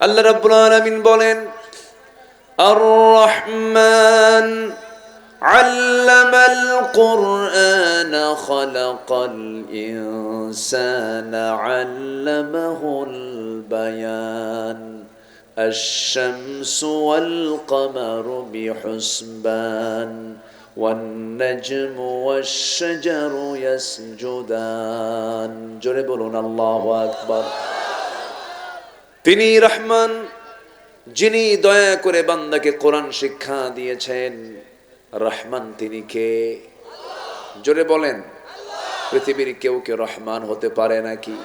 আল্লাহ রাব্বুল আলামিন বলেন, আর রহমান আল্লামাল কুরআন খালাকাল ইনসানা আল্লামাহুল বায়ান আশ-শামসু ওয়াল কমারু বিহুসবান ওয়ান নাজমু ওয়াশ-শাজারু ইয়াসজুদান। জোরে বলুন আল্লাহু আকবার। তিনি রহমান, যিনি দয়া করে বান্দাকে কোরআন শিক্ষা দিয়েছেন। রহমান তিনি কে? জোরে বলেন। পৃথিবীর কেউ কে রহমান হতে পারে নাকি?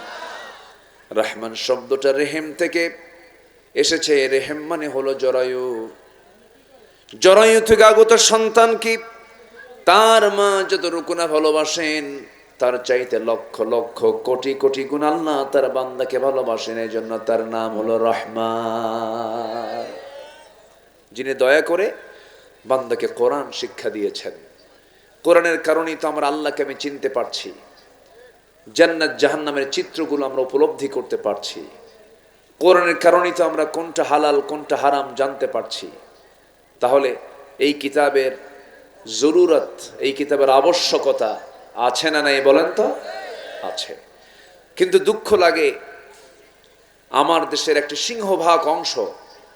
রহমান শব্দটা রেহেম থেকে এসেছে। রেহেম মানে হলো জরায়ু। জরায়ু থেকে আগত সন্তান কি তার মা যতটুকু না ভালোবাসেন, তার চাইতে লক্ষ লক্ষ কোটি কোটি গুণ আল্লাহ তার বান্দাকে ভালোবাসেন। এই জন্য তার নাম হলো রহমান, যিনি দয়া করে বান্দাকে কোরআন শিক্ষা দিয়েছেন। কোরআনের কারণেই তো আমরা আল্লাহকে আমি চিনতে পারছি, জান্নাত জাহান্নামের চিত্রগুলো আমরা উপলব্ধি করতে পারছি। কোরআনের কারণেই তো আমরা কোনটা হালাল কোনটা হারাম জানতে পারছি। তাহলে এই কিতাবের জরুরত, এই কিতাবের আবশ্যকতা আছে না নাই বলেন তো? আছে। কিন্তু দুঃখ লাগে, আমার দেশের একটি সিংহভাগ অংশ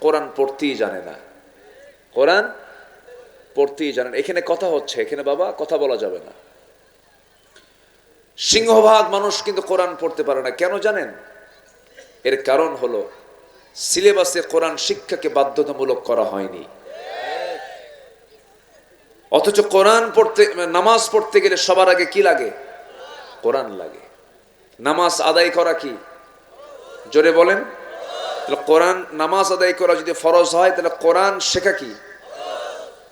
কোরআন পড়তেই জানে না। কোরআন পড়তেই জানে না। এখানে কথা হচ্ছে, এখানে বাবা কথা বলা যাবে না। সিংহভাগ মানুষ কিন্তু কোরআন পড়তে পারে না। কেন জানেন? এর কারণ হলো সিলেবাসে কোরআন শিক্ষাকে বাধ্যতামূলক করা হয়নি। অথচ কোরআন পড়তে, নামাজ পড়তে গেলে সবার আগে কি লাগে? কোরআন লাগে। নামাজ আদায় করা কি? জোরে বলেন। তাহলে কোরআন, নামাজ আদায় করা যদি ফরজ হয়, তাহলে কোরআন শেখা কি?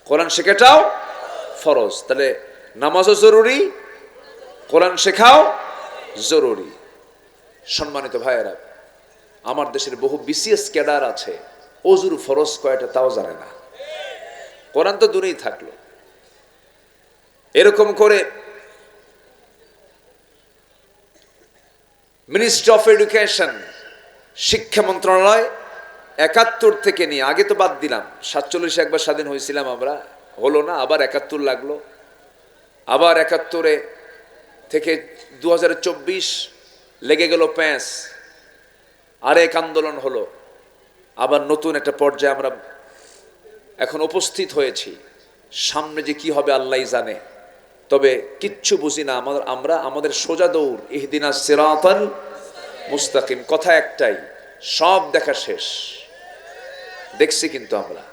কোরআন শেখাটাও ফরজ। তাহলে নামাজও জরুরি, কোরআন শেখাও জরুরি। সম্মানিত ভাইয়েরা, আমার দেশের বহু বিসিএস ক্যাডার আছে, ওযুর ফরজ কয়টা তাও জানে না। কোরআন তো দূরেই থাকলো। এরকম করে মিনিস্ট্রি অফ এডুকেশন, শিক্ষা মন্ত্রণালয় ৭১ থেকে নিয়ে, আগে তো বাদ দিলাম, ৪৭ একবার স্বাধীন হয়েছিলাম আমরা, হলো না, আবার ৭১ লাগলো, আবার ৭১ থেকে ২০২৪ লেগে গেল প্যাঁচ, আরেক আন্দোলন হলো, আবার নতুন একটা পর্যায়ে আমরা এখন উপস্থিত হয়েছি। সামনে যে কি হবে আল্লাহই জানে, তবে কিচ্ছু বুঝি না। আমরা আমাদের সোজা দৌড়, ইহদিনাস সিরাতাল মুস্তাকিম। কথা একটাই, সব দেখা শেষ। দেখছি কিন্তু আমরা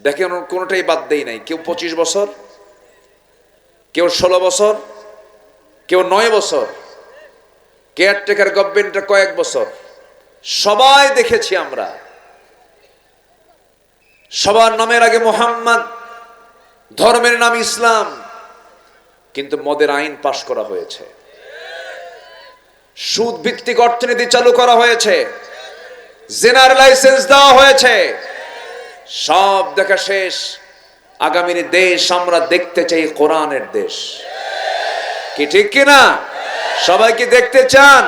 দেখে কোনোটাই বাদ দেই নাই। কেউ 25 বছর, কেউ 16 বছর, কেউ 9 বছর, কেয়ারটেকার গভর্নমেন্টটা কয়েক বছর, সবাই দেখেছি আমরা। সবার নামের আগে মোহাম্মদ, ধর্মের নাম ইসলাম, কিন্তু মদের আইন পাশ করা হয়েছে, সুদ ভিত্তিক অর্থনীতি চালু করা হয়েছে, জিনার লাইসেন্স দেওয়া হয়েছে। সব দেখা শেষ। আগামীর দেশ আমরা দেখতে চাই কোরআনের দেশ। কি ঠিক কিনা? সবাই কি দেখতে চান?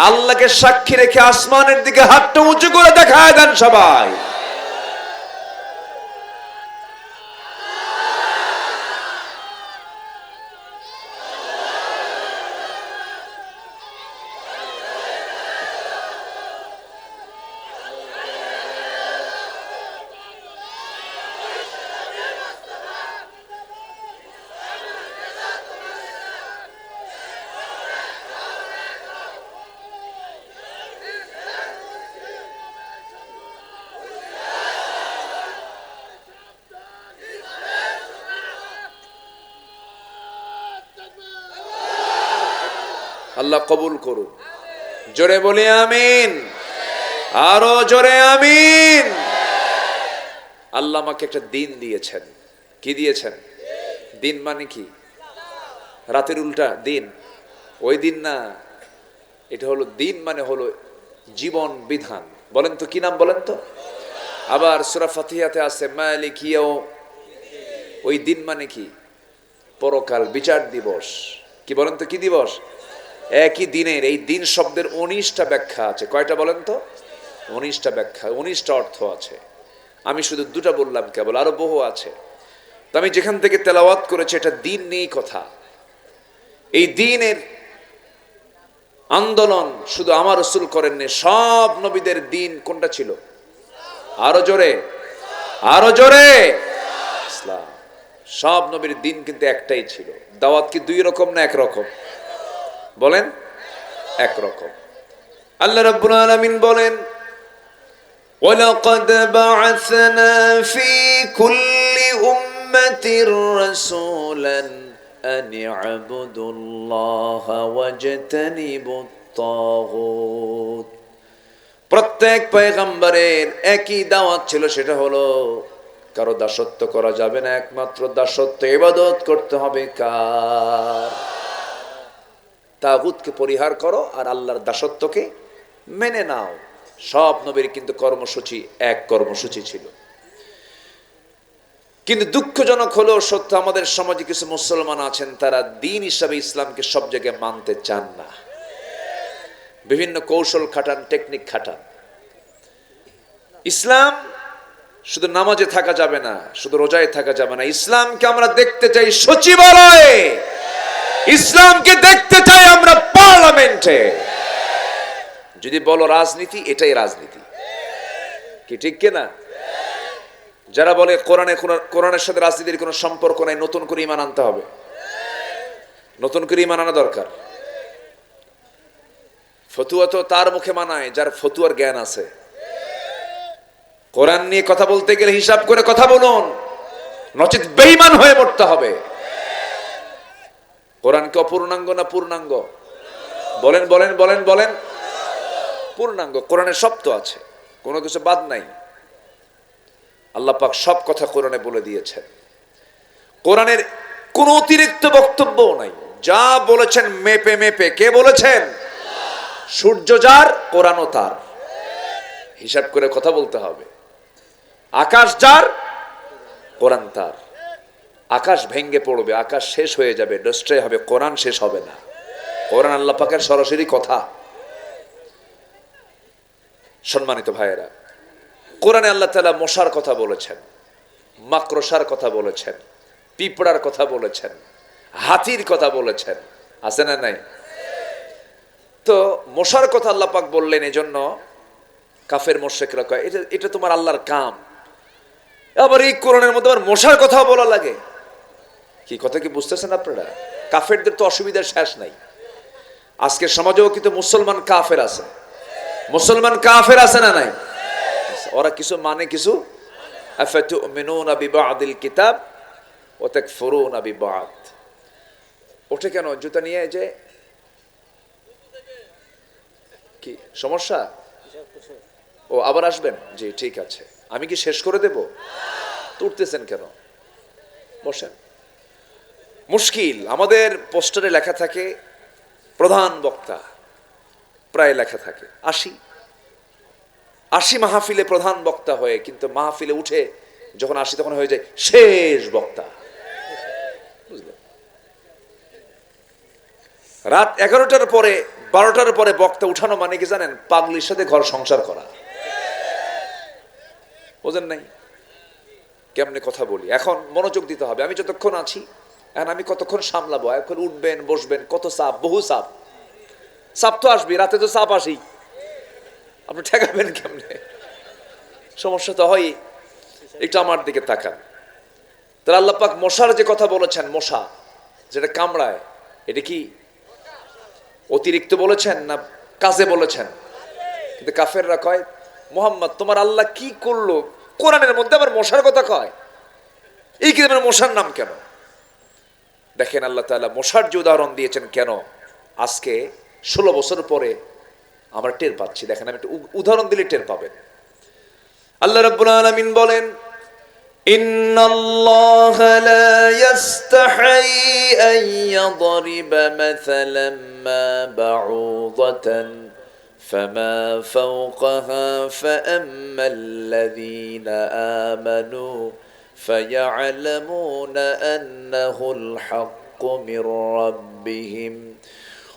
আল্লাহকে সাক্ষী রেখে আসমানের দিকে হাতটা উঁচু করে দেখায় দেন সবাই। আল্লাহ কবুল করুন। জোরে বলি আমিন, আরো জোরে আমিন। আল্লাহ আমাকে একটা দিন দিয়েছেন। কি দিয়েছেন? দিন মানে কি? রাতের উল্টা দিন, ওই দিন না। এটা হলো দিন মানে হলো জীবন বিধান। বলেন তো কি নাম বলেন তো? আবার সূরা ফাতিহাতে আছে মালিক ইয়াউম। ওই দিন মানে কি? পরকাল, বিচার দিবস। কি বলেন তো কি দিবস? একই দিনের, এই দিন শব্দের 19টা ব্যাখ্যা আছে। কয়টা বলেন তো? 19টা ব্যাখ্যা, 19টা অর্থ আছে। আমি শুধু দুটা বললাম কেবল, আরো বহু আছে। তো আমি যেখান থেকে তেলাওয়াত করেছি এটা দিন নিয়েই কথা। এই দিনের আন্দোলন শুধু আমার রাসূল করেননি, সব নবীদের দিন কোনটা ছিল? আরো জোরে, আরো জোরে। ইসলাম। সব নবীর দিন কিন্তু একটাই ছিল। দাওয়াত কি দুই রকম না এক রকম? বলেন, এক রকম। আল্লাহ রাব্বুল আলামিন বলেন, ওয়ালাকাদ বা'আসনা ফি কুল্লি উম্মাতির রাসূলান আন ই'বুদুল্লাহা ওয়াজতানিবুত তাগুত। প্রত্যেক পয়গম্বরের একই দাওয়াত ছিল, সেটা হলো কারো দাসত্ব করা যাবে না, একমাত্র দাসত্ব ইবাদত করতে হবে কার? তাগুতকে পরিহার করো আর আল্লাহর দাসত্বকে মেনে নাও। সব নবীর কিন্তু কর্মসূচি এক কর্মসূচি ছিল। কিন্তু দুঃখজনক হলেও সত্য, আমাদের সমাজে কিছু মুসলমান আছেন তারা দিন হিসাবে ইসলামকে সব জায়গায় মানতে চান না। বিভিন্ন কৌশল খাটান, টেকনিক খাটান। ইসলাম শুধু নামাজে থাকা যাবে না, শুধু রোজায় থাকা যাবে না। ইসলামকে আমরা দেখতে চাই সচিবালয়ে, ইসলামকে দেখতে চাই আমরা পার্লামেন্টে। যদি বলো রাজনীতি, এটাই রাজনীতি, কি ঠিক কিনা? যারা বলে কোরআনের সাথে রাজনীতির কোনো সম্পর্ক নাই, নতুন করে ঈমান আনতে হবে, নতুন করে ঈমান আনা দরকার। ফতুয়া তো তার মুখে মানায় যার ফতুয়ার জ্ঞান আছে। কোরআন নিয়ে কথা বলতে গেলে হিসাব করে কথা বলুন, নচেত বেঈমান হয়ে মরতে হবে। কোরআন কি অপূর্ণাঙ্গ না পূর্ণাঙ্গ? বলেন বলেন বলেন বলেন। পূর্ণাঙ্গ। কোরআনে সব তো আছে, কোনো কিছু বাদ নাই। আল্লাহ পাক সব কথা কোরআনে বলে দিয়েছেন। কোরআনের কোন অতিরিক্ত বক্তব্যও নাই। যা বলেছেন মেপে মেপে। কে বলেছেন? সূর্য যার, কোরআনও তার। হিসাব করে কথা বলতে হবে। আকাশ যার, কোরআন তার। আকাশ ভেঙ্গে পড়বে, আকাশ শেষ হয়ে যাবে, ডস্ট্রে হবে, কোরআন শেষ হবে না। কোরআন আল্লাহ পাকের সরাসরি কথা। সম্মানিত ভাইয়েরা, কোরআনে আল্লাহ তাআলা মশার কথা বলেছেন, মাকড়সার কথা বলেছেন, পিঁপড়ার কথা বলেছেন, হাতির কথা বলেছেন। আছে না নাই? তো মশার কথা আল্লাহ পাক বললেন, এজন্য কাফের মুশরিকরা কয় এটা তোমার আল্লাহর কাম। আবার এই কোরআনের মধ্যে আবার মশার কথা বলা লাগে। কি কথা কি বুঝতেছেন আপনারা? কাফেরদের তো অসুবিধার শেষ নাই। আজকের সমাজেও কিন্তু মুসলমান কাফের আছে। মুসলমান কাফের আছে না নাই? ওরা কিছু মানে কিছু। আফাতুমিনুনা বিবাদিল কিতাব ওয়া তাকফুরুনা বিবাদ। ওঠে কেন জুতা নিয়ে? যে কি সমস্যা? ও আবার আসবেন? জি ঠিক আছে। আমি কি শেষ করে দেব? তুলতেছেন কেন? বসেন। মুশকিল। আমাদের পোস্টারে লেখা থাকে প্রধান বক্তা, প্রায় লেখা থাকে 80 মাহফিলে প্রধান বক্তা হয়ে, কিন্তু মাহফিলে উঠে যখন 80 তখন হয়ে যায় শেষ বক্তা। বুঝলেন? রাত 11টার পরে 12টার পরে বক্তা উঠানো মানে কি জানেন? পাগলির সাথে ঘর সংসার করা। বোঝেন নাই? কেমনে কথা বলি। এখন মনোযোগ দিতে হবে। আমি যতক্ষণ আছি, এখন আমি কতক্ষণ সামলাবো? এখন উঠবেন, বসবেন, কত চাপ, বহু চাপ। চাপ তো আসবে, রাতে তো চাপ আসি। আপনি ঠেকাবেন কেমনে? সমস্যা তো হয়। একটু আমার দিকে তাকান। তাহলে আল্লাহ পাক মশার যে কথা বলেছেন, মশা যেটা কামড়ায়, এটা কি অতিরিক্ত বলেছেন না কাজে বলেছেন? কিন্তু কাফেররা কয়, মুহাম্মদ তোমার আল্লাহ কি করলো? কোরআনের মধ্যে আবার মশার কথা কয়। এই কি মশার নাম কেন? দেখেন আল্লাহ তাআলা মশার যে উদাহরণ দিয়েছেন কেন, আজকে 16 বছর পরে আমরা টের পাচ্ছি। দেখেন, আমি একটা উদাহরণ দিলে টের পাবেন। আল্লাহ রাব্বুল আলামিন বলেন, ইন্নাল্লাহা লা ইস্তাহি আন ইয়াদরিবা মাসালান মা বাউদাতান فما فوقها فأما الذين آمنوا فيعلمون أنه الحق من ربهم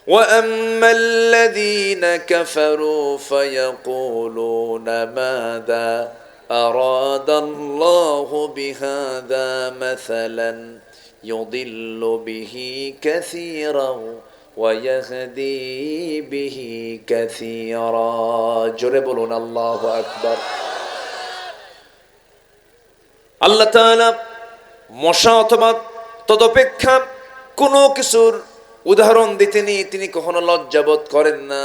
وأما الذين كفروا فيقولون ماذا أراد الله بهذا مثلا يضل به كثيرا ويهدي به كثيرا জোরে বলুন আল্লাহু আকবার। আল্লাহ তাআলা মশা অথবা তদপেক্ষা কোনো কিছুর উদাহরণ দিতে নিয়ে তিনি কখনো লজ্জাবোধ করেন না।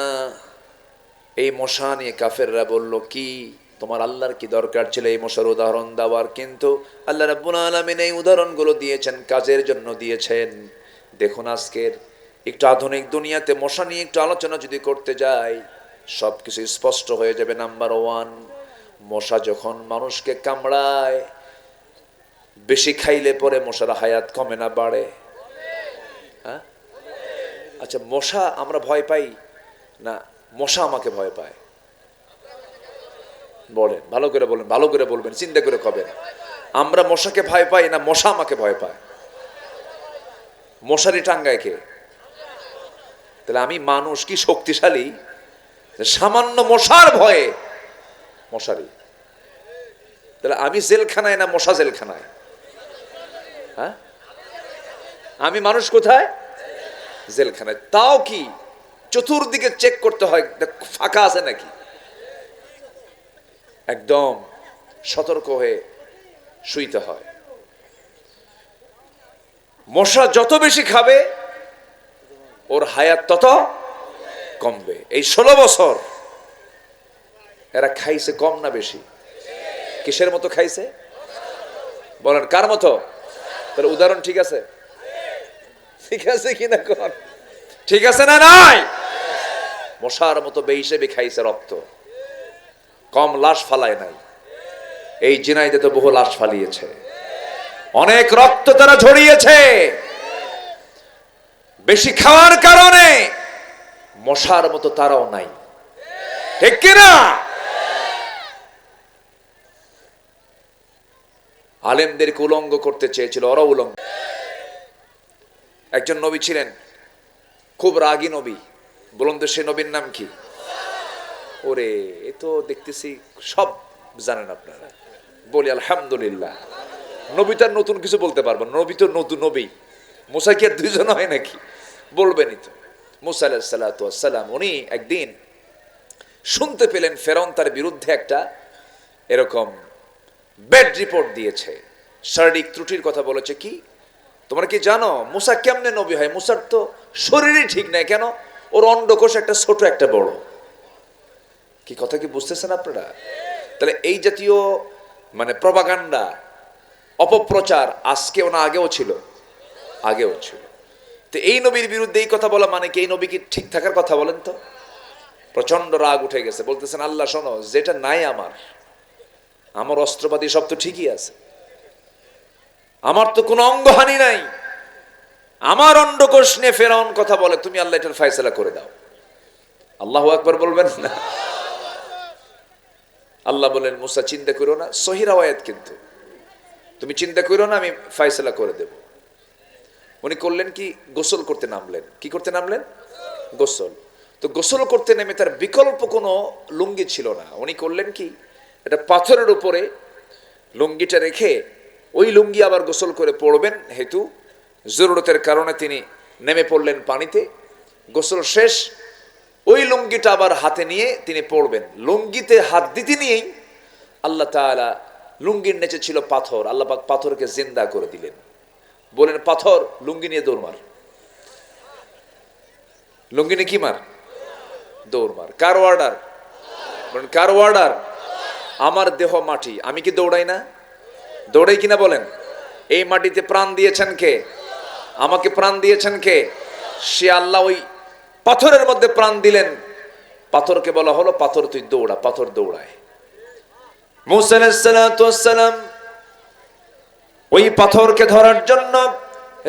এই মশা নিয়ে কাফেররা বলল, কি তোমার আল্লাহর কি দরকার ছিল এই মশার উদাহরণ দেওয়ার? কিন্তু আল্লাহ রাব্বুল আলামিন এই উদাহরণগুলো দিয়েছেন, কাজের জন্য দিয়েছেন। দেখুন আজকের একটু আধুনিক দুনিয়াতে মশা নিয়ে একটু আলোচনা যদি করতে যাই, সবকিছু স্পষ্ট হয়ে যাবে। নাম্বার ওয়ান, মশা যখন মানুষকে কামড়ায়, বেশি খাইলে পরে মশার হায়াত কমে না বাড়ে? হ্যাঁ, আচ্ছা, মশা আমরা ভয় পাই না মশা আমাকে ভয় পায়? বলেন, ভালো করে বলেন, ভালো করে বলবেন, চিন্তা করে কবেন। আমরা মশাকে ভয় পাই না মশা আমাকে ভয় পায়? মশারি টাঙ্গায় কে? তাহলে আমি মানুষ কি শক্তিশালী সামান্য মশার ভয়ে মশারি? তাহলে আমি জেলখানায় না মশা জেলখানায়? হ্যাঁ, আমি মানুষ কোথায়? জেলখানায়। তাও কি চতুর্দিকে চেক করতে হয় ফাঁকা আছে নাকি? একদম সতর্ক হয়ে শুইতে হয়। মশা যত বেশি খাবে ওর হায়াত তত কমবে। এই 16 বছর এরা খাইছে কম না বেশি? কিসের মতো খাইছে বলেন, কার মতো? তাহলে উদাহরণ ঠিক আছে? ঠিক আছে কিনা কোন? ঠিক আছে না নাই? মশার মতো বেহিসেবে খাইছে রক্ত, কম লাশ ফালায় নাই। এই জিনাইদে তো বহু লাশ ফালিয়েছে, অনেক রক্ত তারা ঝরিয়েছে। বেশি খাওয়ার কারণে মশার মতো তারাও নাই, ঠিক কিনা? আলেমদেরকে উলঙ্গ করতে চেয়েছিল, ওরা উলঙ্গ। একজন নবী ছিলেন, খুব রাগী নবী। বলুন তো সে নবীর নাম কি? ওরে, এ তো দেখতেছি সব জানেন আপনারা। বলি আলহামদুলিল্লাহ। নবী তার নতুন কিছু বলতে পারবেন? নবী তো নতুন নবী। মুসা কি আর দুইজন হয় নাকি? বলবেনই তো। মুসা আলাইহিস সালাতু ওয়াস সালাম উনি একদিন শুনতে পেলেন ফেরাউন তার বিরুদ্ধে একটা এরকম ব্যাড রিপোর্ট দিয়েছে, শারীরিক ত্রুটির কথা বলেছে। কি তোমরা কি জানো মুসা কেমনে নবী হয়? মুসার তো শরীরই ঠিক নাই। কেন? ওর অন্ডকোষ একটা ছোট একটা বড়। কি কথা কি বুঝতেছেন আপনারা? তাহলে এই জাতীয় মানে প্রপাগান্ডা, অপপ্রচার আজকেও না আগেও ছিল? আগেও ছিল। তো এই নবীর বিরুদ্ধে এই কথা বলা মানে কি এই নবী কি ঠিক থাকার কথা? বলেন তো। প্রচন্ড রাগ উঠে গেছে, বলতেছেন আল্লাহ শোনো, যেটা নাই আমার অস্ত্রপাতি সব তো ঠিকই আছে, আমার তো কোনো অঙ্গহানি নাই, আমার অন্ডকোষ নিয়ে ফেরাউন কথা বলে, তুমি আল্লাহ এটার ফয়সালা করে দাও। আল্লাহু আকবার বলবেন না? আল্লাহ বলেন মুসা চিন্তা করো না, সহিহ রাওয়ায়াত কিন্তু, তুমি চিন্তা করো না, আমি ফয়সালা করে দেব। উনি করলেন কি? গোসল করতে নামলেন। কি করতে নামলেন? গোসল। তো গোসল করতে নেমে তার বিকল্প কোনো লুঙ্গি ছিল না। উনি করলেন কি? এটা পাথরের উপরে লুঙ্গিটা রেখে ওই লুঙ্গি আবার গোসল করে পড়বেন হেতু জরুরতের কারণে তিনি নেমে পড়লেন পানিতে। গোসল শেষ, ওই লুঙ্গিটা আবার হাতে নিয়ে তিনি পড়বেন। লুঙ্গিতে হাত দিতে নিয়েই আল্লাহ তাআলা, লুঙ্গির নিচে ছিল পাথর, আল্লাহ পাক পাথরকে জিন্দা করে দিলেন। বলেন পাথর লুঙ্গি নিয়ে দৌড় মার। লুঙ্গি নিয়ে কি মার? দৌড় মার। কার অর্ডার? বলেন কার অর্ডার? আমার দেহ মাটি, আমি কি দৌড়াই না? দৌড়াই কিনা বলেন? এই মাটিতে প্রাণ দিয়েছেন কে? আমাকে প্রাণ দিয়েছেন কে? সে আল্লাহ ওই পাথরের মধ্যে প্রাণ দিলেন। পাথরকে বলা হলো পাথর তুই দৌড়া। পাথর দৌড়ায়। মুসা আলাইহিস সালাতু ওয়াস সালাম ওই পাথরকে ধরার জন্য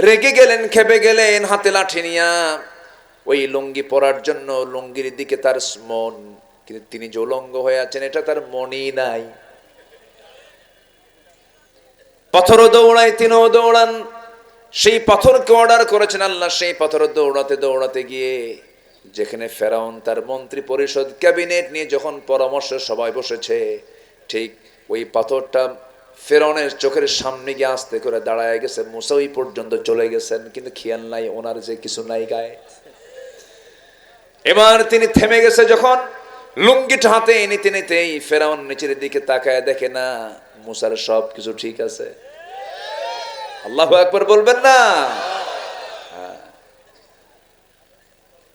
রেগে গেলেন, খেপে গেলেন, হাতে লাঠি নিয়া ওই লুঙ্গি পরার জন্য। লুঙ্গির দিকে তার মন, কিন্তু তিনি যে উলঙ্গ হয়ে আছেন এটা তার মনই নাই। পাথরও দৌড়ায়, তিনিও দৌড়ান, সেই পাথরকে অর্ডার করেছেন আল্লাহ। সেই পাথর দৌড়াতে দৌড়াতে গিয়ে যেখানে ফেরাউন তার মন্ত্রী পরিষদ ক্যাবিনেট নিয়ে যখন পরামর্শ সবাই বসেছে, ঠিক ওই পাথরটা ফেরাউনের চোখের সামনে গিয়ে আস্তে করে দাঁড়ায় গেছে। মুসা ওই পর্যন্ত চলে গেছেন, কিন্তু খেয়াল নাই ওনার যে কিছু নাই গায়ে। এবার তিনি থেমে গেছে যখন, লুঙ্গিটা হাতে নিতে নিতেই ফেরাউন নিচের দিকে তাকায়, দেখে না মুসার সব কিছু ঠিক আছে। আল্লাহু আকবার বলবেন না?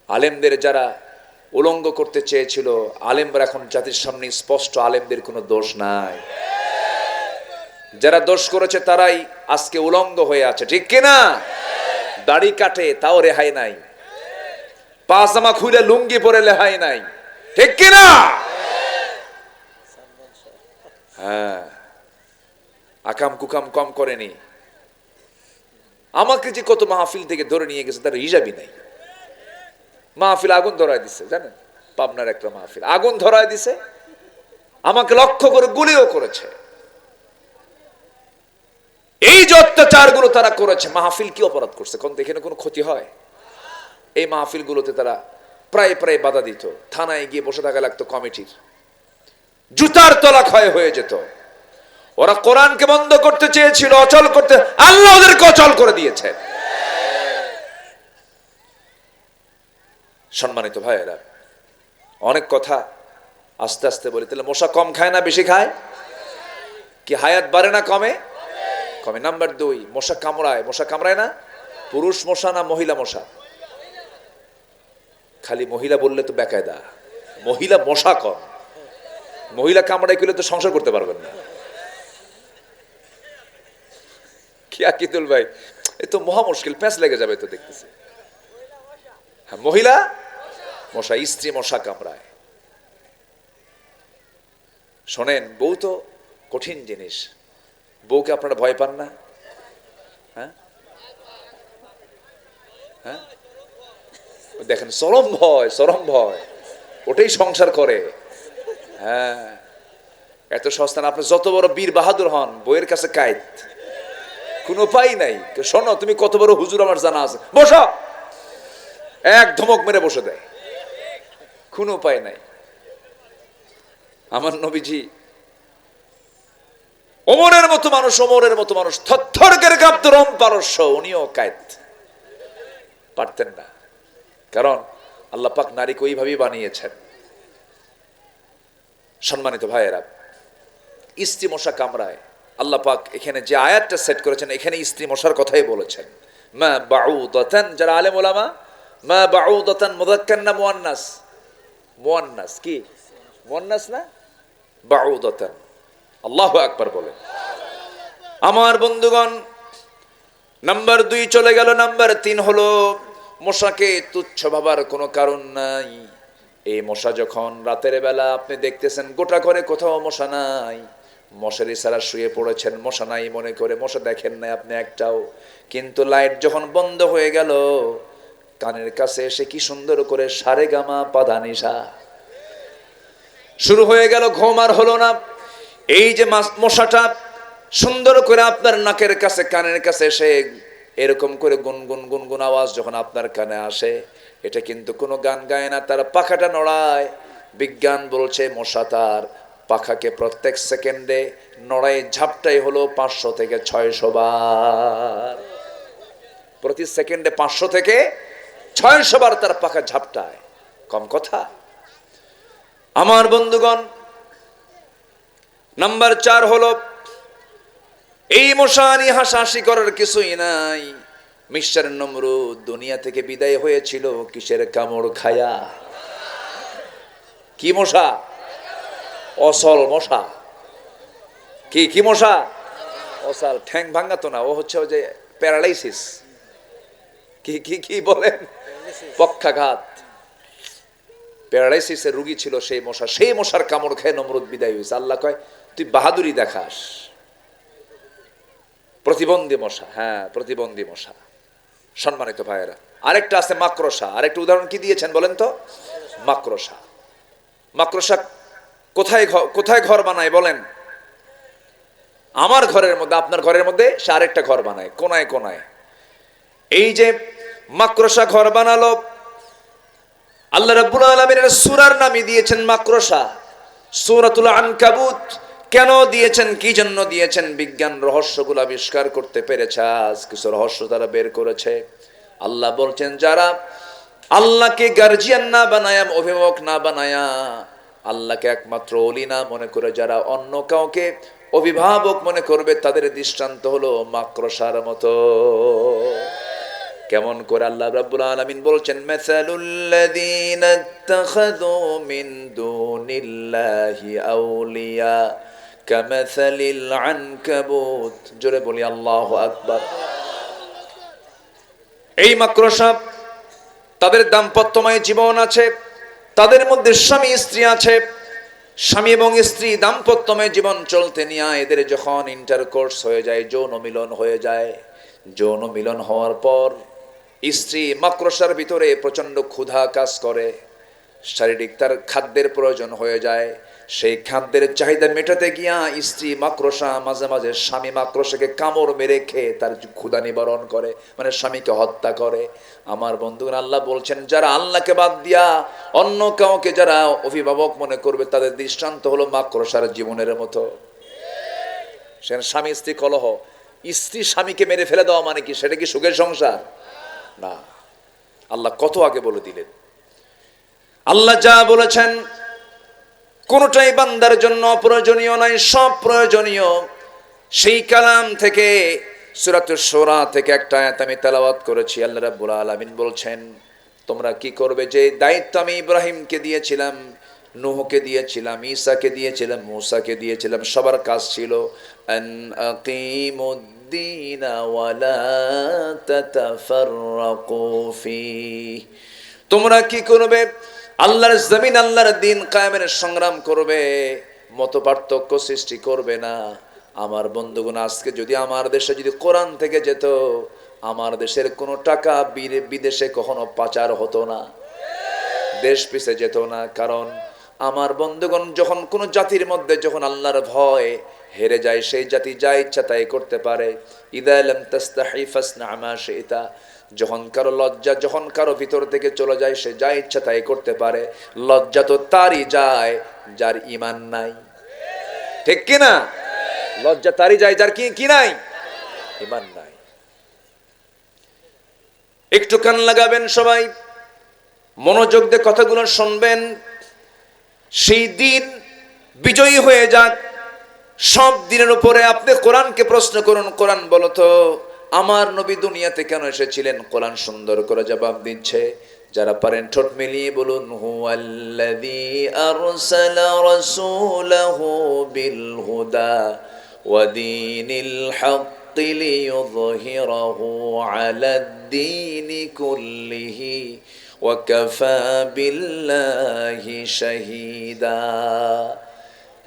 আলেমদের যারা উলঙ্গ করতে চেয়েছিল, আলেমরা এখন জাতির সামনে স্পষ্ট, আলেমদের কোনো দোষ নাই। যারা দোষ করেছে তারাই আজকে উলঙ্গ হয়ে আছে, ঠিক কিনা? দাড়ি কাটে তাও রেহাই নাই, পাজামা খুলে লুঙ্গি পরে রেহাই নাই, ঠিক কিনা? হ্যাঁ, আকাম কুকাম কম করেনি। আমাকে যে কত মাহফিল থেকে ধরে নিয়ে গেছে তার হিসাবই নাই। মাহফিল আগুন ধরায় দিছে, জানেন? পাবনার একটা মাহফিল আগুন ধরায় দিছে, আমাকে লক্ষ্য করে গুলিও করেছে। এই যে অত্যাচারগুলো তারা করেছে, মাহফিল কি অপরাধ করছে? কোন এখানে কোনো ক্ষতি হয়? এই মাহফিল গুলোতে তারা প্রায় প্রায় বাধা দিত, থানায় গিয়ে বসে থাকা লাগতো কমিটির, জুতার তলা ক্ষয় হয়ে যেত। ওরা কোরআনকে বন্ধ করতে চেয়েছিল, অচল করতে, আল্লাহ ওদেরকে অচল করে দিয়েছে। সম্মানিত ভাইয়েরা, অনেক কথা আস্তে আস্তে বলি। তাহলে মশা কম খায় না বেশি খায়? কি হায়াত বাড়ে না কমে? কমে। নাম্বার 2, মশা কামড়ায়। মশা কামড়ায় না? পুরুষ মশা না মহিলা মশা? খালি মহিলা বললে তো বেকায়দা। মহিলা মশা কম, মহিলা কামড়াই করলে তো সংসার করতে পারবেন না। কি আকিদুল ভাই, এ তো মহা মুশকিল, প্যাঁচ লেগে যাবে তো দেখতেছি। হ্যাঁ, মহিলা মশা, স্ত্রী মশা কামড়ায়। শোনেন, বউ তো কঠিন জিনিস। বউকে আপনারা ভয় পান না? হ্যাঁ হ্যাঁ, দেখেন, চরম ভয়, চরম ভয়, ওটাই সংসার করে। হ্যাঁ, এত সস্তা না। আপনি যত বড় বীর বাহাদুর হন, বইয়ের কাছে কায়েত, কোনো উপায় নাই। শোনো, তুমি কত বড় হুজুর আমার জানা আছে, বসো, এক ধমক মেরে বসে দেয়, কোনো উপায় নাই। আমার নবীজি ওমরের মতো মানুষ, ওমরের মতো মানুষ, থরথর করে কাঁপত রোম পারস্য, উনিও কায়েত পারতেন না। কারণ আল্লাহ পাক নারীকে ওইভাবেই বানিয়েছেন। সম্মানিত ভাইয়েরা, স্ত্রী মশা কামড়ায়। আল্লাহ পাক এখানে যে আয়াতটা সেট করেছেন, এখানে স্ত্রী মশার কথাই বলেছেন। মা বাউদাতান, যারা আলেম ওলামা, মা বাউদাতান মুযাক্কার না মুয়ান্নাস? মুয়ান্নাস। কি মুয়ান্নাস না? বাউদাতান। আল্লাহু আকবার বলেন। আমার বন্ধুগণ, নাম্বার 2 চলে গেল। নাম্বার 3 হলো মশাকে তুচ্ছ ভাবার কোনো কারণ নাই। এই মশা যখন রাতের বেলা আপনি দেখতেছেন গোটা ঘরে কোথাও মশা নাই, মশারি ছাড়া শুয়ে পড়েছেন, মশা নাই মনে করে, মশা দেখেন না আপনি একটাও, কিন্তু লাইট যখন বন্ধ হয়ে গেল, কানের কাছে এসে কি সুন্দর করে সারেগামা পাদানিসা শুরু হয়ে গেল, ঘুম আর হলো না। এই যে মশাটা সুন্দর করে আপনার নাকের কাছে, কানের কাছে এসে এরকম করে গুনগুন গুনগুন আওয়াজ যখন আপনার কানে আসে, এটা কিন্তু কোনো গান গায় না, তার পাখাটা নড়ায়। বিজ্ঞান বলছে মশা তার পাখাকে প্রত্যেক সেকেন্ডে নড়ায়, ঝাপটাই হলো 500 থেকে 600 বার। প্রতি সেকেন্ডে 500 থেকে 600 বার তার পাখা ঝাপটায়। কম কথা? আমার বন্ধুগণ, নাম্বার 4 হলো এই মশা নিয়ে হাসাহাসি করার কিছুই নাই। মিস্টার নমরুদ দুনিয়া থেকে বিদায় হয়েছিল কিসের কামড় খায়া? কি মশা? অসল মশা। কি কি মশা? অসল। ঠ্যাং ভাঙাতো না, ও হচ্ছে ওই যে প্যারালাইসিস। কি কি কি বলেন? পক্ষাঘাত, প্যারালাইসিসের রোগী ছিল সেই মশা। সেই মশার কামড় খেয়ে নমরুদ বিদায় হয়েছে। আল্লাহ কয়, তুই বাহাদুরি দেখাস। প্রতিবন্ধী মশা, হ্যাঁ, প্রতিবন্ধী মশা। সম্মানিত ভাইয়েরা, আরেকটা আছে মাকড়সা। আরেকটা উদাহরণ কি দিয়েছেন বলেন তো? মাকড়সা। মাকড়সা কোথায় কোথায় ঘর বানায় বলেন? আমার ঘরের মধ্যে, আপনার ঘরের মধ্যে সে আরেকটা ঘর বানায়, কোনায় কোনায়। এই যে মাকড়সা ঘর বানালো, আল্লাহ রাব্বুল আলামিনের সূরার নামই দিয়েছেন মাকড়সা, সূরাতুল আনকাবুত। কেন দিয়েছেন, কি জন্য দিয়েছেন? বিজ্ঞান রহস্যগুলো আবিষ্কার করতে পেরেছে, আজ কিছু রহস্য তারা বের করেছে। আল্লাহ বলছেন, যারা আল্লাহকে গার্জিয়ান না বানায়া, অভিভাবক না বানায়া, আল্লাহকে একমাত্র ওলি না মনে করে যারা অন্য কাউকে অভিভাবক মনে করবে, তাদের দৃষ্টান্ত হলো মাকড়সার মতো। কেমন করে? আল্লাহ রাব্বুল আলামিন বলছেন, মাসালুল্লাযীনা ইত্তাখাযু মিন দুনিল্লাহি আউলিয়া কামাসালিল আনকাবুত। জোরে বলি আল্লাহু আকবার। এই মাকড়সা, তাদের দাম্পত্যময় জীবন আছে, তাদের মধ্যে স্বামী স্ত্রী আছে, স্বামী এবং স্ত্রী দাম্পত্যময় জীবন চলতে নিয়ে এদের যখন ইন্টারকোর্স হয়ে যায়, যৌন মিলন হয়ে যায়, যৌন মিলন হওয়ার পর স্ত্রী মাকড়সার ভিতরে প্রচন্ড ক্ষুধা কাজ করে, শারীরিক তার খাদ্যের প্রয়োজন হয়ে যায়। সেই খাদ্যের চাহিদা মেটাতে গিয়া স্ত্রী মাকড়সা মাঝে মাঝে স্বামী মাকড়সাকে কামড় মেরে খেয়ে তার ক্ষুধা নিবারণ করে, মানে স্বামীকে হত্যা করে। আমার বন্ধুগণ, আল্লাহ বলছেন, যারা আল্লাহকে বাদ দিয়া অন্য কাউকে যারা অভিভাবক মনে করবে, তাদের দৃষ্টান্ত হলো মাকড়সার জীবনের মতো। সেখানে স্বামী স্ত্রী কলহ, স্ত্রী স্বামীকে মেরে ফেলে দেওয়া মানে কি? সেটা কি সুখের সংসার? না। আল্লাহ কত আগে বলে দিলেন। আল্লাহ যা বলেছেন কোনটাই বান্দার জন্য অপ্রয়োজনীয় নয়, সব প্রয়োজনীয়। সেই কালাম থেকে সূরাতুশ শুরা থেকে একটা আয়াত আমি তেলাওয়াত করেছি। আল্লাহ রাব্বুল আলামিন বলছেন, তোমরা কি করবে? যে দায়িত্ব আমি ইব্রাহিমকে দিয়েছিলাম, নূহকে দিয়েছিলাম, ঈসাকে দিয়েছিলাম, মূসাকে দিয়েছিলাম, সবার কাজ ছিল আন আকিমুদ্দীনা ওয়া লা তাতাফাররাকু ফীহি। তোমরা কি করবে? আল্লাহর জমিন, আল্লাহর দিন কায়েমের সংগ্রাম করবে, মত পার্থক্য সৃষ্টি করবে না। আমার বন্ধুগণ, আজকে যদি আমার দেশে যদি কোরআন থেকে যেত, আমার দেশের কোনো টাকা বিদেশে কখনো পাচার হতো না, দেশ পিছে যেত না। কারণ আমার বন্ধুগণ, যখন কোনো জাতির মধ্যে যখন আল্লাহর ভয় হেরে যায়, সেই জাতি যা ইচ্ছা তাই করতে পারে। ইদা লাম তাস্তাহি ফাসনা মা শি'তা। যখন কারো লজ্জা, যখন কারো ভিতর থেকে চলে যায়, সে যা ইচ্ছা তাই করতে পারে। লজ্জা তো তারই যায় যার ঈমান নাই, ঠিক কি না? লজ্জা তারই যায় যার কি নাই, ঈমান নাই। একটু কান লাগাবেন সবাই, মনোযোগ দিয়ে কথাগুলো শুনবেন। সেই দিন বিজয়ী হয়ে যাক। সব দিনের উপরে আপনি কোরআনকে প্রশ্ন করুন, কোরআন বলো তো আমার নবী দুনিয়াতে কেন এসেছিলেন? কোরআন সুন্দর করে জবাব দিচ্ছে। যারা পারেন ঠোঁট মিলিয়ে বলুন, হুয়াল্লাযী আরসালা রাসূলাহু বিল হুদা ওয়া দীনিল হাক্কি লিইয়ুযহিরাহু আলাদ-দীনি কুল্লিহি ওয়া কাফা বিল্লাহি শাহীদা।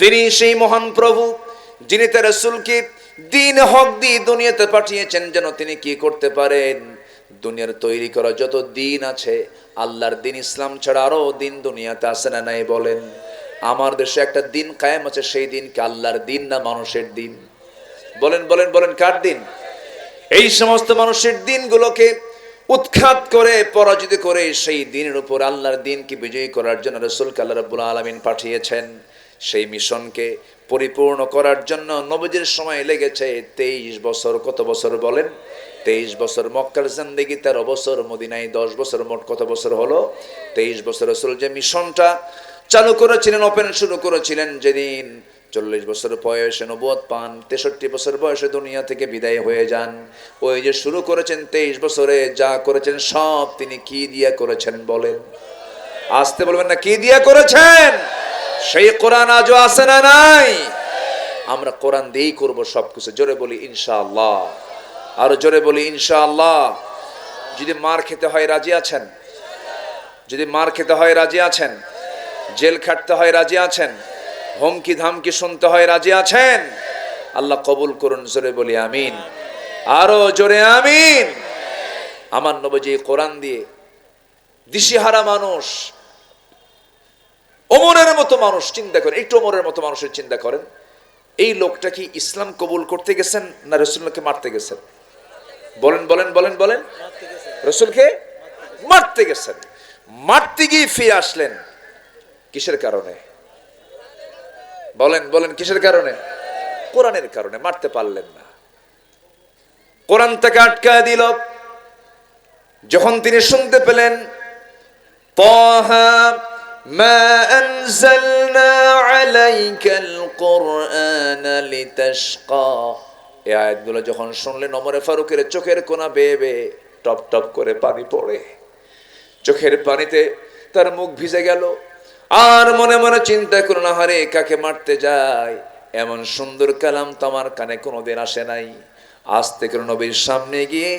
তিনি সেই মহান প্রভু, যিনি তার রাসূলকে দিন হক দিয়ে দুনিয়াতে পাঠিয়েছেন, যেন তিনি কি করতে পারেন? দুনিয়ার তৈরি করা যত দিন আছে, আল্লাহর দিন ইসলাম ছাড়া আরো দিন দুনিয়াতে আছে না নাই বলেন? আমার দেশে একটা দিন কায়েম আছে, সেই দিন কি আল্লাহর দিন না মানুষের দিন? বলেন বলেন বলেন, কার দিন? এই সমস্ত মানুষের দিনগুলোকে উৎখাত করে, পরাজিত করে, সেই দিনের উপর আল্লাহর দিনকে বিজয়ী করার জন্য রাসূলকে আল্লাহ রাব্বুল আলামিন পাঠিয়েছেন। সেই মিশনকে পরিপূর্ণ করার জন্য নবীজির সময় লেগেছে 23 বছর। কত বছর বলেন? 23 বছর। মক্কার জিন্দেগি 13 বছর, মদিনায় 10 বছর, মোট কত বছর হলো? 23 বছর। রাসূল যে মিশনটা চালু করেছিলেন, ওপেন শুরু করেছিলেন যেদিন 40 বছর বয়সে নবুয়ত পান, 63 বছর বয়সে দুনিয়া থেকে বিদায় হয়ে যান। ওই যে শুরু করেছেন 23 বছরে, যা করেছেন সব তিনি কি দিয়া করেছেন বলেন? আসতে বলবেন না, কি দিয়া করেছেন? সেই কোরআন আজও আছে না নাই? আমরা কোরআন দিয়েই করব সবকিছু। জোরে বলি ইনশাআল্লাহ, আরো জোরে বলি ইনশাআল্লাহ। যদি মার খেতে হয় রাজি আছেন? যদি মার খেতে হয় রাজি আছেন? জেল খাটতে হয় রাজি আছেন? হুমকি ধামকি শুনতে হয় রাজি আছেন? আল্লাহ কবুল করুন। জোরে বলি আমিন, আরো জোরে আমিন। আমার নবীজি কোরআন দিয়ে দিশেহারা মানুষ, ওমরের মতো মানুষ, চিন্তা করেন একটু, ওমরের মতো মানুষের চিন্তা করেন। এই লোকটা কি ইসলাম কবুল করতে গেছেন না রাসূলুল্লাহকে মারতে গেছেন? বলেন বলেন বলেন বলেন। রসুলকে মারতে গেছেন, মারতে গিয়ে ফিরে আসলেন কিসের কারণে? বলেন বলেন কিসের কারণে? কোরআনের কারণে। মারতে পারলেন না, কোরআন থেকে আটকায় দিল। যখন তিনি শুনতে পেলেন তাহা মা আনজালনা আলাইকাল কুরআনা লিতাশকা, এই আয়াতগুলো যখন শুনলেন ওমর ফারুকের চোখের কোনা বেয়ে বেয়ে টপ টপ করে পানি পড়ে, চোখের পানিতে তার মুখ ভিজে গেল। আর মনে মনে চিন্তা করুন, আহারে কাকে মারতে যায়, এমন সুন্দর কালাম তো আমার কানে কোনোদিন আসে নাই। আস্তে করে নবীর সামনে গিয়ে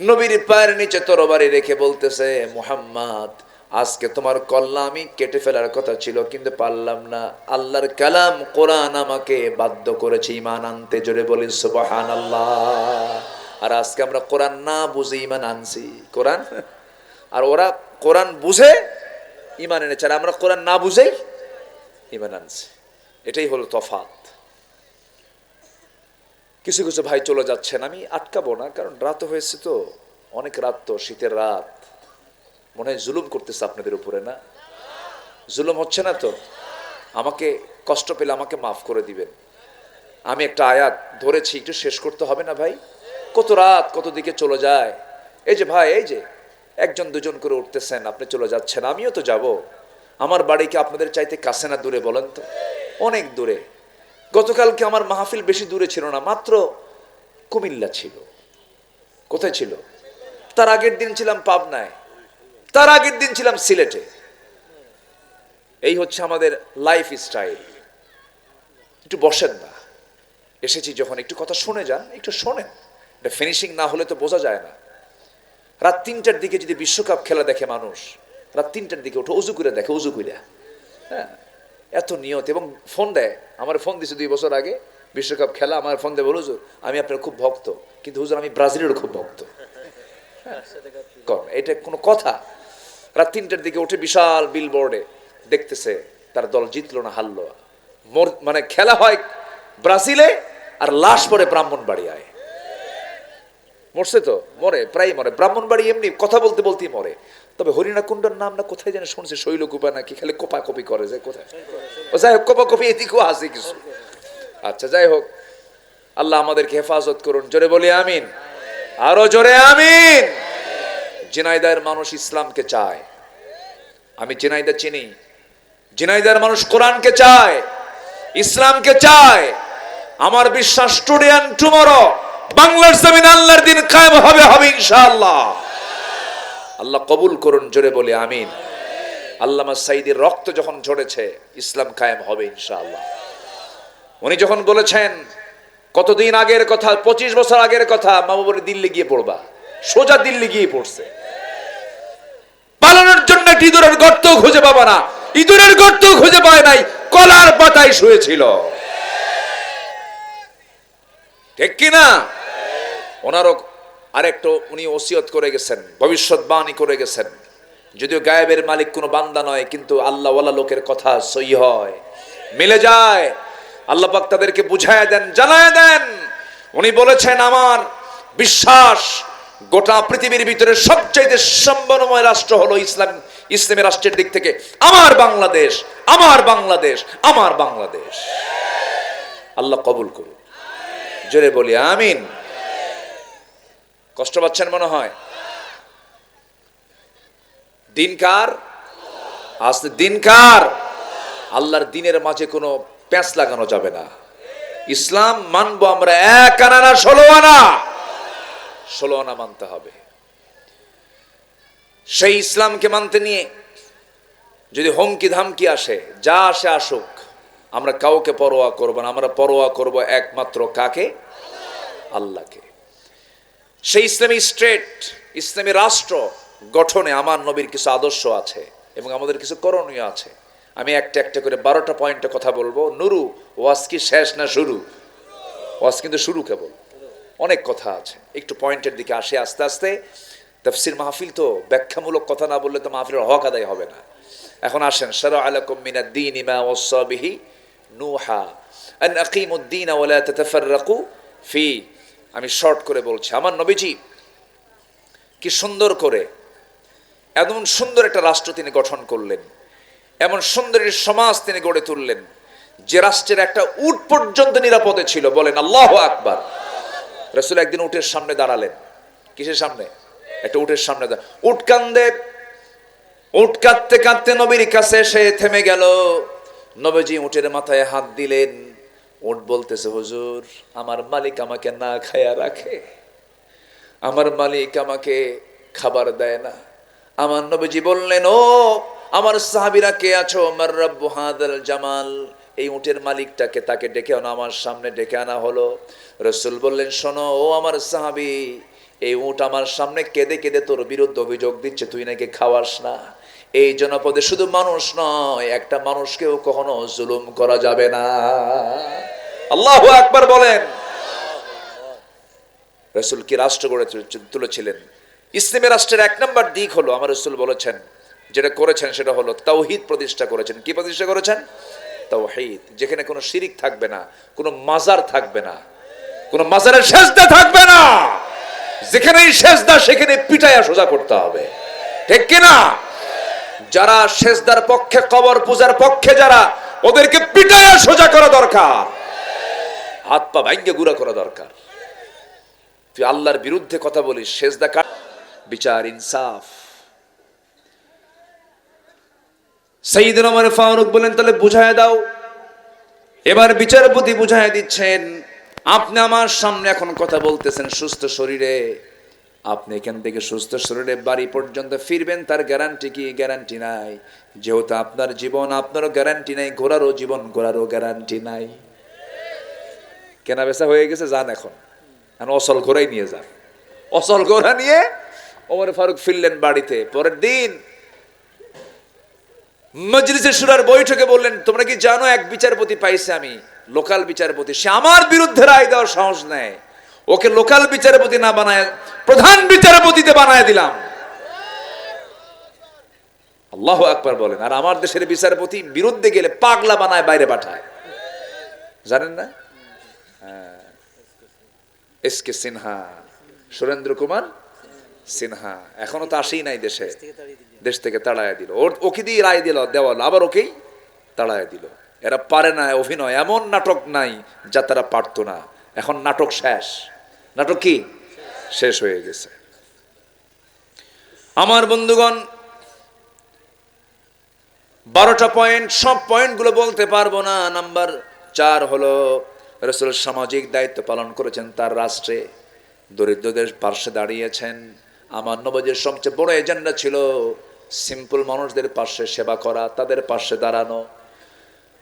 নবীর পায়ের নিচে তরবারি রেখে বলতেছে, মুহাম্মদ আজকে তোমার কল্লা আমি কেটে ফেলার কথা ছিল কিন্তু পারলাম না, আল্লাহর কালাম কোরআন আমাকে বাধ্য করেছে ঈমান আনতে। জোরে বলি সুবহানাল্লাহ। আর আজকে আমরা কোরআন না বুঝে ঈমান আনছি। কোরআন, আর ওরা কোরআন বুঝে ঈমান এনেছে, আর আমরা কোরআন না বুঝেই ঈমান আনছি। এটাই হলো তফাৎ। কিছু কিছু ভাই চলে যাচ্ছেন, আমি আটকাবো না, কারণ রাত হয়েছে তো, অনেক রাত তো, শীতের রাত, মনে হয় জুলুম করতেছে আপনাদের উপরে। না জুলুম হচ্ছে না তো? আমাকে কষ্ট পেলে আমাকে মাফ করে দিবেন। আমি একটা আয়াত ধরেছি, একটু শেষ করতে হবে না ভাই? কত রাত কত দিকে চলে যায়। এই যে ভাই, এই যে একজন দুজন করে উঠতেছেন, আপনি চলে যাচ্ছেন, আমিও তো যাব। আমার বাড়ি কি আপনাদের চাইতে কাছে না দূরে বলেন তো? অনেক দূরে। গতকালকে আমার মাহফিল বেশি দূরে ছিল না, মাত্র কুমিল্লা ছিল। কোথায় ছিল? তার আগের দিন ছিলাম পাবনায়, তার আগের দিন ছিলাম সিলেটে। এই হচ্ছে আমাদের লাইফ স্টাইল। একটু বসেন না, এসেছি যখন একটু কথা শুনে যান, একটু শোনেন। এটা ফিনিশিং না হলে তো বোঝা যায় না। রাত 3টার দিকে যদি বিশ্বকাপ খেলা দেখে মানুষ, রাত 3টার দিকে উঠে উজু করে দেখে, উজু করে, হ্যাঁ, এত নিয়ত। এবং ফোন দেয়, আমার ফোন দিয়েছে 2 বছর আগে, বিশ্বকাপ খেলা, আমার ফোন দেয়, বলো হুজুর আমি আপনার খুব ভক্ত, কিন্তু হুজুর আমি ব্রাজিলের খুব ভক্ত। এটা কোনো কথা? রাত 3টার দিকে উঠে বিশাল বিলবোর্ডে দেখতেছে তার দল জিতলো না হারলো, মানে খেলা হয় ব্রাজিলে আর লাশ পরে ব্রাহ্মণবাড়িয়ায়। মরছে তো, মরে, প্রায় মরে। ব্রাহ্মণবাড়ি এমনি কথা বলতে বলতেই মরে। তবে হরিণাকুণ্ডার নাম না কোথায় যেন শুনছে, শৈলকুপা নাকি, খালি কোপা কপি করে যায় কোথায়। ও যাই হোক, কোপা কপি এদিকেও আছে কিছু। আচ্ছা যাই হোক, আল্লাহ আমাদেরকে হেফাজত করুন। জোরে বলি আমিন, আরো জোরে আমিন। ঝিনাইদহের মানুষ ইসলামকে চায়, আমি ঝিনাইদহ চিনি। ঝিনাইদহের মানুষ কোরআনকে চায়, ইসলামকে চায়। আমার বিশ্বাস টুডে এন্ড টুমরো বাংলার জমিন আল্লাহর দিন কায়েম হবে, হবে ইনশাআল্লাহ। আল্লাহ কবুল করুন। জোরে বলি আমিন। আল্লামা সাঈদীর রক্ত যখন ঝরেছে, ইসলাম কায়েম হবে ইনশাআল্লাহ। উনি যখন বলেছেন, কতদিন আগের কথা, 25 বছর আগের কথা, মা বাবা দিল্লি গিয়ে পড়বা, সোজা দিল্লি গিয়ে পড়ছে। পালানোর জন্য একটি ইঁদুরের গর্ত খুঁজে পাবা না, ইঁদুরের গর্ত খুঁজে পায় নাই, কলার পাতায় শুয়েছিল। ঠিক কিনা? ওনারও আরেকটু উনি ওসিয়ত করে গেছেন, ভবিষ্যৎবাণী করে গেছেন। যদিও গায়েবের মালিক কোনো বান্দা নয়, কিন্তু আল্লাহ ওয়ালা লোকের কথা সহি হয়, মিলে যায়। আল্লাহ পাক তাদেরকে বুঝায় দেন, জানায় দেন। উনি বলেছেন, আমার বিশ্বাস গোটা পৃথিবীর ভিতরে সবচেয়ে সম্মানময় রাষ্ট্র হলো ইসলাম। ইসলামী রাষ্ট্রের দিক থেকে আমার বাংলাদেশ, আমার বাংলাদেশ, আমার বাংলাদেশ। আল্লাহ কবুল করুন। জোরে বলি আমিন। কষ্ট পাচ্ছেন মনে হয়? দিনকার আসলে দিনকার আল্লাহর দিনের মাঝে কোনো প্যাঁচ লাগানো যাবে না। ইসলাম মানবো আমরা 1 আনা না 16 আনা, 16 আনা মানতে হবে। সেই ইসলামকে মানতে নিয়ে যদি হুমকি ধামকি আসে, যা আসে আসুক, আমরা কাউকে পরোয়া করব না। আমরা পরোয়া করব একমাত্র কাকে? আল্লাহকে। সেই ইসলামী স্টেট, ইসলামী রাষ্ট্র গঠনে আমার নবীর কিছু আদর্শ আছে এবং আমাদের কিছু করণীয় আছে। আমি একটা একটা করে 12টা পয়েন্টে কথা বলবো। নুরু, ওয়াজ কি শেষ না শুরু? ওয়াজ কিন্তু শুরু কেবল, অনেক কথা আছে। একটু পয়েন্টের দিকে আসে আস্তে আস্তে। তাফসীর মাহফিল তো ব্যাখ্যামূলক কথা না বললে তো মাহফিলের হক আদায় হবে না। এখন আসেন, শারআ লাকুম মিনাদ দীনি মা ওয়াসা বিহি নূহা আন আকিমুদ দীন ওয়া লা তাতাফাররাকু ফি। আমি শর্ট করে বলছি, আমার নবীজি কি সুন্দর করে এমন সুন্দর একটা রাষ্ট্র তিনি গঠন করলেন, এমন সুন্দর একটি সমাজ তিনি গড়ে তুললেন যে রাষ্ট্রের একটা উট পর্যন্ত নিরাপদে ছিল। বলেন আল্লাহু আকবার। রাসূল একদিন উটের সামনে দাঁড়ালেন। কিসের সামনে? একটা উটের সামনে। উট কান্দে, উট কাঁদতে কাঁদতে নবীর কাছে এসে থেমে গেল। নবীজি উটের মাথায় হাত দিলেন। উট বলতেছে, হুজুর, আমার মালিক আমাকে না খায়া রাখে, আমার মালিক আমাকে খাবার দেয় না। আমার নবীজি বললেন, ও আমার সাহাবীরা কে আছো, মার রাব্বু হাদাল জামাল, এই উটের মালিকটাকে, তাকে ডেকে আনা। আমার সামনে ডেকে আনা হলো। রাসূল বললেন, শোনো ও আমার সাহাবী, এই উট আমার সামনে কেঁদে কেঁদে তোর বিরুদ্ধে অভিযোগ দিচ্ছে, তুই নাকি খাওয়াস না। এই জনপদে শুধু মানুষ নয়, একটা মানুষকেও কখনো জুলুম করা যাবে না। আল্লাহু আকবার বলেন। রাসূল কি রাষ্ট্র গড়ে তুলেছিলেন। ইসলামী রাষ্ট্রের এক নম্বর দিক হলো, আমার রাসূল বলেছেন, যেটা করেছেন সেটা হলো তাওহীদ প্রতিষ্ঠা করেছেন। কি প্রতিষ্ঠা করেছেন? তাওহীদ। যেখানে কোনো শিরিক থাকবে না, কোনো মাজার থাকবে না, কোনো মাজারের সেজদা থাকবে না। যেখানেই সেজদা সেখানে পিটায়া সোজা করতে হবে, ঠিক কিনা? যারা সেজদার পক্ষে, কবর পূজার পক্ষে যারা, ওদেরকে পিটায়া সোজা করা দরকার, হাত পা ভাঙ্গে গুঁড়া করা দরকার। তুই আল্লাহর বিরুদ্ধে কথা বলিস, সেজদা কাট, বিচার ইনসাফ। সাইয়েদনা ওমর ফারুক বলেন, তাহলে বুঝায় দাও। এবার বিচারপতি বুঝায় দিচ্ছেন, আপনি আমার সামনে এখন কথা বলতেছেন সুস্থ শরীরে, আপনি এখান থেকে সুস্থ শরীরে বাড়ি পর্যন্ত ফিরবেন, তার গ্যারান্টি কি? গ্যারান্টি নাই। যেহেতু আপনার জীবন, আপনারও গ্যারান্টি নাই, ঘোড়ারও জীবন, ঘোড়ারও গ্যারান্টি নাই। কেনা বেচা হয়ে গেছে, যান এখন অসল ঘোড়াই নিয়ে যান। অসল ঘোড়া নিয়ে ওমর ফারুক ফিরলেন বাড়িতে। পরের দিন মজলিসে শুরার বৈঠকে বললেন, তোমরা কি জানো এক বিচারপতি পাইছে আমি, লোকাল বিচারপতি, সে আমার বিরুদ্ধে রায় দেওয়ার সাহস নেয়, ওকে লোকাল বিচারপতি না বানায় প্রধান বিচারপতিতে বানায় দিলাম। আল্লাহু আকবার বলেন। আর আমার দেশের বিচারপতি বিরুদ্ধে গেলে পাগলা বানায় বাইরে পাঠায়, জানেন না? এস কে সিনহা, সুরেন্দ্র কুমার সিনহা, এখনো তো আসেই নাই দেশে, দেশ থেকে তাড়ায় দিল। ওকে দিয়ে রায় দিল, দেওয়াল, আবার ওকেই তাড়ায় দিল। এরা পারে না অভিনয়, এমন নাটক নাই যা তারা পারতো না। এখন নাটক শেষ। নাটক কি? শেষ হয়ে গেছে। আমার বন্ধুগণ, 12টা পয়েন্ট, সব পয়েন্টগুলো বলতে পারবো না। নাম্বার 4 হলো, রাসূল সামাজিক দায়িত্ব পালন করেছেন তার রাষ্ট্রে, দরিদ্রদের পাশে দাঁড়িয়েছেন। আমার নবীর সবচেয়ে বড় এজেন্ডা ছিল সিম্পল মানুষদের পাশে সেবা করা, তাদের পাশে দাঁড়ানো।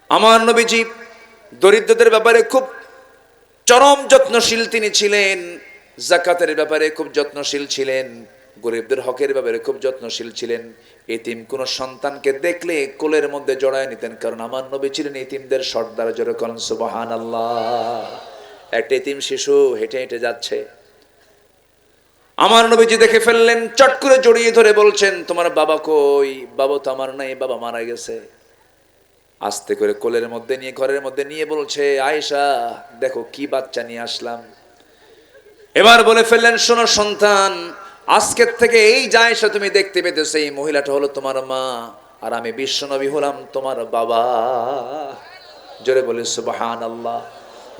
আমার নবীজি দরিদ্রদের ব্যাপারে খুব চরম যত্নশীল তিনি ছিলেন, যাকাতের ব্যাপারে খুব যত্নশীল ছিলেন, গরিবদের হকের ব্যাপারে খুব যত্নশীল ছিলেন। এতিম কোন সন্তানকে দেখলে কোলের মধ্যে জড়ায় নিতেন, কারণ আমার নবী ছিলেন এতিমদের সর্দার। জোরে বলেন সুবহানাল্লাহ। একটা এতিম শিশু হেঁটে হেঁটে যাচ্ছে, আমার নবীজি দেখে ফেললেন, চট করে জড়িয়ে ধরে বলছেন, তোমার বাবা কই? বাবা তো আমার নাই, বাবা মারা গেছে। আস্তে করে কোলের মধ্যে নিয়ে, ঘরের মধ্যে নিয়ে বলছে, আয়েশা দেখো কি বাচ্চা নিয়ে আসলাম। এবার বলে ফেললেন, শোনো সন্তান, আজকের থেকে এই যে আয়েশা তুমি দেখতে পেতেছো, এই মহিলাটা হলো তোমার মা, আর আমি বিশ্বনবী হলাম তোমার বাবা। জোরে বলে সুবহানাল্লাহ।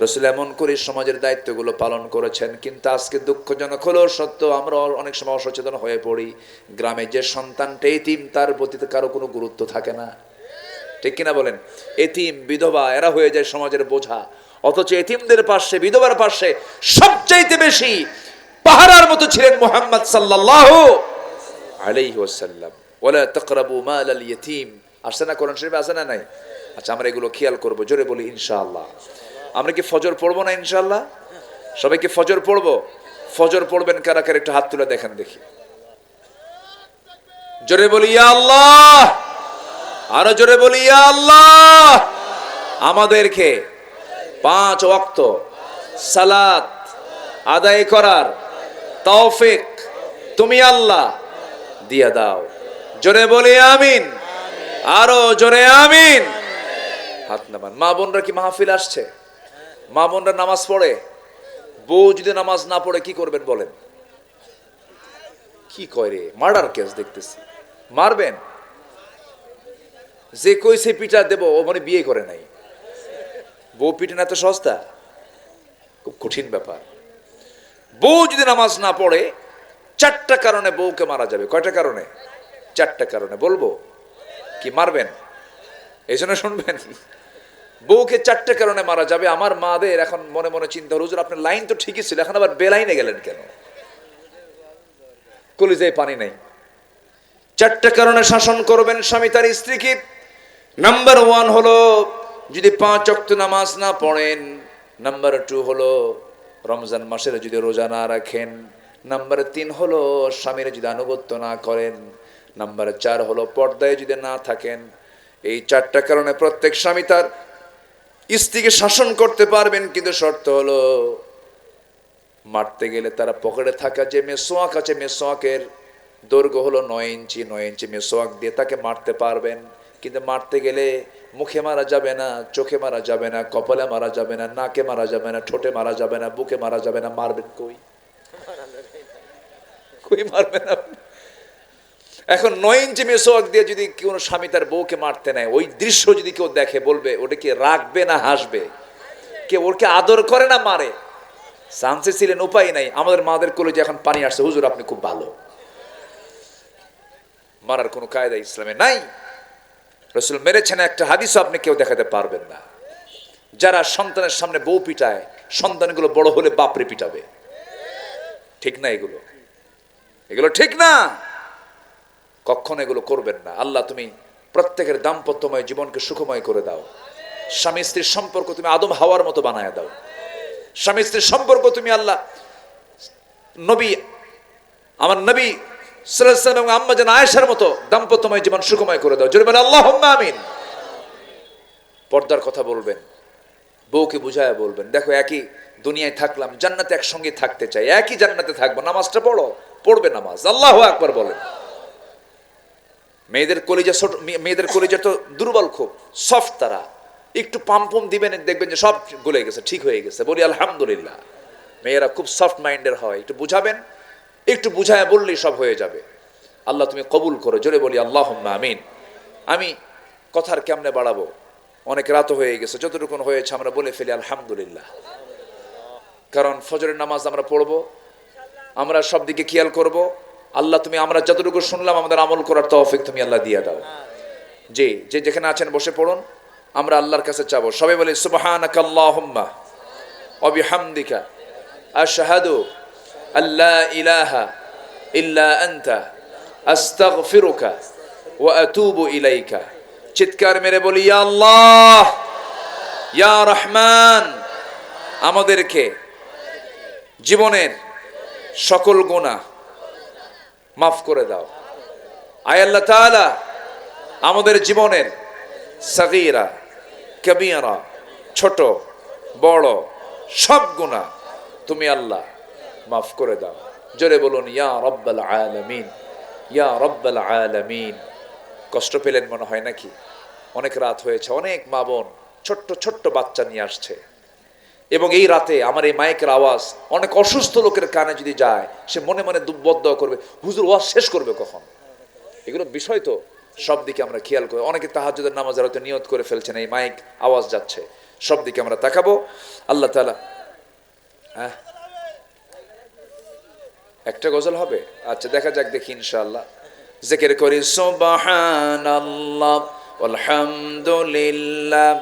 রাসূল এমন করে সমাজের দায়িত্বগুলো পালন করেছেন। কিন্তু আজকে দুঃখজনক হলো সত্য, আমরা অনেক সময় অসচেতন হয়ে পড়ি। গ্রামে যে সন্তানটা এতিম, তার প্রতি কারো কোনো গুরুত্ব থাকে না, ঠিক কিনা বলেন? এতিম, বিধবা, এরা হয়ে যায় সমাজের বোঝা। অথচ এতিমদের পাশে, বিধবার পাশে সবচাইতে বেশি পাহারার মতো ছিলেন মুহাম্মদ সাল্লাল্লাহু আলাইহি ওয়াসাল্লাম। ওয়ালা তাকরাবু মালাল ইয়াতীম, আসে না কোরআন শরীফে? আছে না নাই? আচ্ছা, আমরা এগুলো খেয়াল করব। জোরে বলি ইনশাআল্লাহ। আমরা কি ফজর পড়বো না ইনশাআল্লাহ? সবাই কি ফজর পড়বো? ফজর পড়বেন কারা কারা? একটু হাত তুলে দেখেন দেখি। জোরে বলি ইয়া আল্লাহ। আরো জোরে বলি ইয়া আল্লাহ। আমাদেরকে 5 ওয়াক্ত সালাত আদায় করার তৌফিক তুমি আল্লাহ দিয়ে দাও। জোরে বলি আমিন। আরো জোরে আমিন। হাত নামান। মা বোনরা কি মাহফিল আসছে? মা বোনরা নামাজ পড়ে? বউ যদি নামাজ না পড়ে কি করবেন বলেন? কি করে মার্ডার কেস দেখতেছি, মারবেন? যে কইছে পিঠা দেব ও মানে বিয়ে করে নাই। বউ পিঠে না তো সস্তা, খুব কঠিন ব্যাপার। বউ যদি নামাজ না পড়ে 4টা কারণে বউকে মারা যাবে। কয়টা কারণে? 4টা কারণে বলবো, কি মারবেন? এই জন্য শুনবেন, বউকে 4টা কারণে মারা যাবে। আমার মাদের এখন মনে মনে চিন্তা হল, হুজুর আপনার লাইন তো ঠিকই ছিল, এখন আবার বেলাইনে গেলেন কেন? কলিজায় পানি নাই। 4টা কারণে শাসন করবেন স্বামী তার স্ত্রীকে। নাম্বার 1 হলো যদি 5 ওয়াক্ত নামাজ না পড়েন। নাম্বার 2 হলো রমজান মাসের যদি রোজা না রাখেন। নাম্বার 3 হলো স্বামীর যদি আনুগত্য না করেন। নাম্বার 4 হলো পর্দায় যদি না থাকেন। এই 4টা কারণে প্রত্যেক স্বামী তার স্ত্রীকে শাসন করতে পারবেন, কিন্তু শর্ত হলো মারতে গেলে তারা পকেটে থাকা যে মেসোয়াক আছে, মেসোয়াকের দৈর্ঘ্য হলো 9 ইঞ্চি। 9 ইঞ্চি মেসোয়াক দিয়ে তাকে মারতে পারবেন। কিন্তু মারতে গেলে মুখে মারা যাবে না, চোখে মারা যাবে না, কপালে মারা যাবে না, নাকে মারা যাবে না, ঠোঁটে মারা যাবে না, বুকে মারা যাবে না। মারবেন কই? কই মারবেন আপনি? এখন 9 ইঞ্চি মেসোয়াক দিয়ে যদি কোনো স্বামী তার বউকে মারতে নেয়, ওই দৃশ্য যদি কেউ দেখে বলবে ওটা কি রাখবে না হাসবে? কে ওরকে আদর করে না মারে? চান্সে ছিলেন, উপায় নাই। আমাদের মাদের কলেজে এখন পানি আসছে, হুজুর আপনি খুব ভালো। মারার কোনো কায়দা ইসলামে নাই। রাসূল মেরেছেন, একটা হাদিসও আপনি কেউ দেখাতে পারবেন না। যারা সন্তানের সামনে বউ পিটায়, সন্তানগুলো বড় হলে বাপরে পিটাবে। ঠিক না এগুলো? এগুলো ঠিক না। কখনো এগুলো করবেন না। আল্লাহ তুমি প্রত্যেকের দাম্পত্যময় জীবনকে সুখময় করে দাও। স্বামী স্ত্রীর সম্পর্ক তুমি আদম হাওয়ার মতো বানায় দাও। স্বামী স্ত্রীর সম্পর্ক তুমি আল্লাহ নবী, আমার নবী সাল্লাল্লাহু আলাইহি ওয়াসাল্লাম এবং আম্মা জান আয়েশার মতো দাম্পত্যময় জীবন সুখময় করে দাও। জোরে বলে আল্লাহুম্মা আমিন। পর্দার কথা বলবেন, বউকে বুঝায় বলবেন, দেখো একই দুনিয়ায় থাকলাম, জান্নাতে একসঙ্গে থাকতে চাই, একই জান্নাতে থাকবো, নামাজটা পড়ো। পড়বে নামাজ, আল্লাহু আকবার বলেন। মেয়েদের কলিজা ছোট, মেয়েদের কলিজা তো দুর্বল, খুব সফট, তারা একটু পাম্পম দিবেন দেখবেন যে সব গলে গেছে, ঠিক হয়ে গেছে। বলি আলহামদুলিল্লাহ। মেয়েরা খুব সফট মাইন্ডের হয়, একটু বুঝাবেন, একটু বুঝায় বললেই সব হয়ে যাবে। আল্লাহ তুমি কবুল করো। জোরে বলি আল্লাহুম্মা আমিন। আমি কথার কেমনে বাড়াবো, অনেক রাত হয়ে গেছে, যতটুকুন হয়েছে আমরা বলে ফেলি আলহামদুলিল্লাহ। কারণ ফজরের নামাজ আমরা পড়বো, আমরা সব দিকে খেয়াল করব। আল্লাহ তুমি আমরা যতটুকু শুনলাম আমাদের আমল করার তৌফিক তুমি আল্লাহ দিয়ে দাও। জি, যে যেখানে আছেন বসে পড়ুন, আমরা আল্লাহর কাছে চাবো। সবাই বলি সুবহানাকা আল্লাহুম্মা ওয়া বিহামদিকা আশহাদু আল্লা ইলাহা ইল্লা আনতা আস্তাগফিরুকা ওয়া আতুবু ইলাইকা। চিৎকার মেরে বলি ইয়া আল্লাহ, ইয়া রহমান, আমাদেরকে জীবনের সকল গুনাহ মাফ করে দাও। আয় আল্লাহ তাআলা, আমাদের জীবনের সাগীরা কবীরা, ছোট বড় সব গুনাহ তুমি আল্লাহ মাফ করে দাও। জোরে বলুন ইয়া রাব্বাল আলামিন, ইয়া রাব্বাল আলামিন। কষ্ট পেলেন মনে হয় নাকি? অনেক রাত হয়েছে, অনেক মা বোন ছোট্ট ছোট্ট বাচ্চা নিয়ে আসছে, এবং এই রাতে আমার এই মাইকের আওয়াজ অনেক অসুস্থ লোকের কানে যদি যায়, সে মনে মনে বদদোয়া করবে, হুজুর ওয়াজ শেষ করবে কখন? এগুলো বিষয় তো সব দিকে আমরা খেয়াল করি। অনেকে তাহাজ্জুদের নামাজের হয়তো নিয়ত করে ফেলছেন, এই মাইক আওয়াজ যাচ্ছে, সব দিকে আমরা তাকাবো। আল্লাহ তাআলা, হ্যাঁ একটা গজল হবে, আচ্ছা দেখা যাক, দেখি ইনশাআল্লাহ। জিকির করি সুবহানাল্লাহ আলহামদুলিল্লাহ,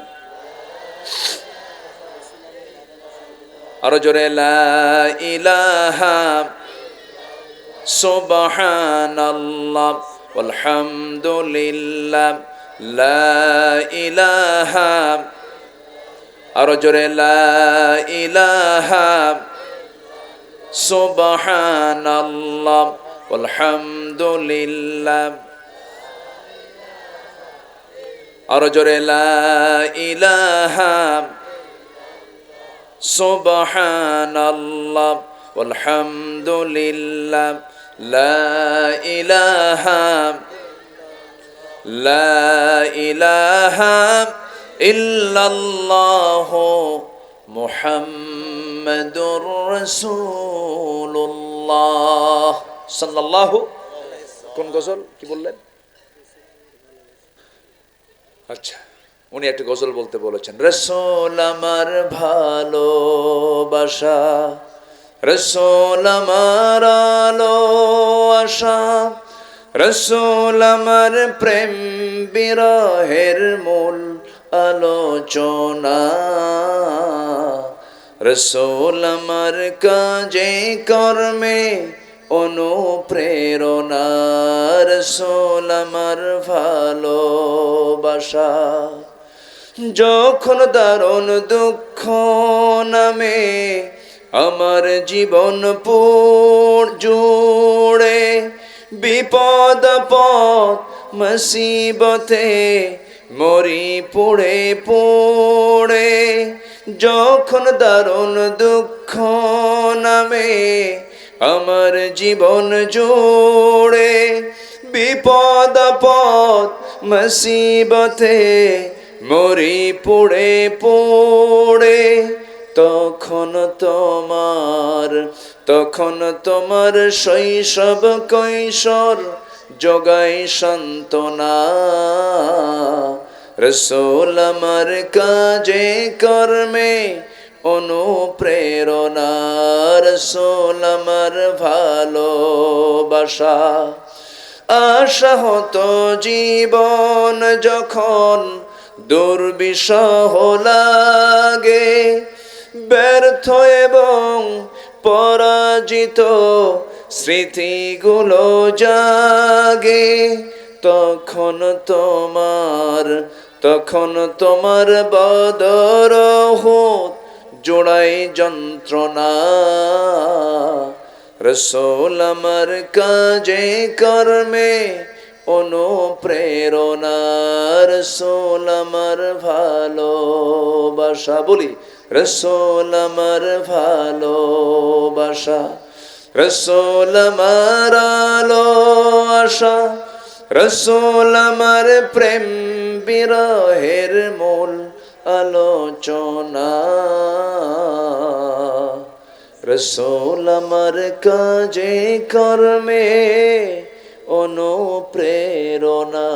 আরো জোরে লা ইলাহা সুবহানাল্লাহ আলহামদুলিল্লাহ, লা ইলাহা, আরো জোরে লা ইলাহা সুবহানাল্লাহ আলহামদুলিল্লাহ, আরো জোরে লা ইলাহা সুবহানাল্লাহ আলহামদুলিল্লাহ, লা ইলাহা, লা ইলাহা ইল্লাল্লাহু মুহাম্মাদুর রাসূলুল্লাহ। সাল্লাল্লাহু, কোন গজল কি বললেন? আচ্ছা, উনি একটা গজল বলতে বলেছেন, রাসূল আমার ভালোবাসা, রাসূল আমার আলো আশা, রাসূল আমার প্রেম বিরহের মূল আলোচনা, রাসূল আমার কাজে কর্মে অনুপ্রেরণা, রাসূল আমার ভালোবাসা। যখন দারুণ দুঃখ নামে আমার জীবন জুড়ে, বিপদ আপদ মুসিবতে মরি পুড়ে পুড়ে, যখন দারুণ দুঃখ নামে আমার জীবন জুড়ে, বিপদ আপদ মুসিবতে মরি পুড়ে পুড়ে, তখন তোমার শৈশব কৈশোর যোগাই সান্ত্বনা, রাসূল আমার কাজে কর্মে অনুপ্রেরণা, রাসূল আমার ভালোবাসা। আশা হতো জীবন যখন দুর্বিষহ লাগে, ব্যর্থ এবং পরাজিত স্মৃতিগুলো জাগে, তখন তোমার বদর উহুদ জোড়াই যন্ত্রণা, রাসূল আমার কাজে কর্মে অনুপ্রেরণা, রাসূল আমার ভালোবাসা। বলি, রাসূল আমার ভালোবাসা, রাসূল আমার আলো আশা, রাসূল আমার প্রেম বিরহের মূল আলোচনা, রাসূল আমার কাজে কর্মে অনুপ্রেরণা।